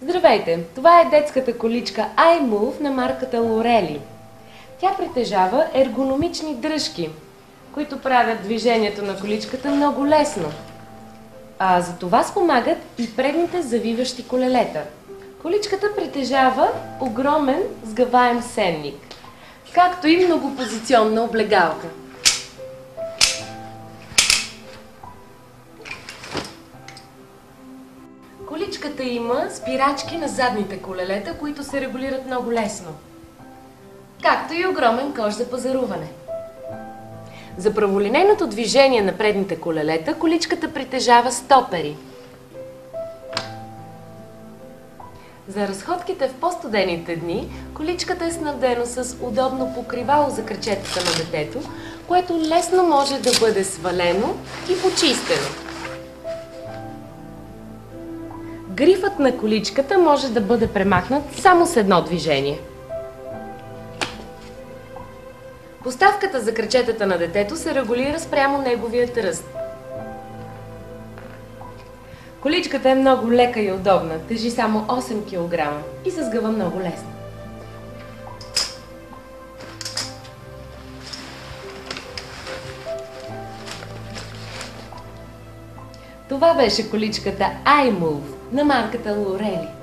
Здравейте! Това е детската количка iMove на марката Lorelli. Тя притежава ергономични дръжки, които правят движението на количката много лесно. За това спомагат и предните завиващи колелета. Количката притежава огромен сгъваем сенник, както и многопозиционна облегалка. Количката има спирачки на задните колелета, които се регулират много лесно, както и огромен кош за пазаруване. За праволинейното движение на предните колелета, количката притежава стопери. За разходките в по-студените дни, количката е снабдена с удобно покривало за крачетата на детето, което лесно може да бъде свалено и почистено. Грифът на количката може да бъде премахнат само с едно движение. Поставката за крачетата на детето се регулира спрямо неговият ръст. Количката е много лека и удобна, тежи само 8 кг и се сгъва много лесно. Това беше количката iMove на марката Lorelli.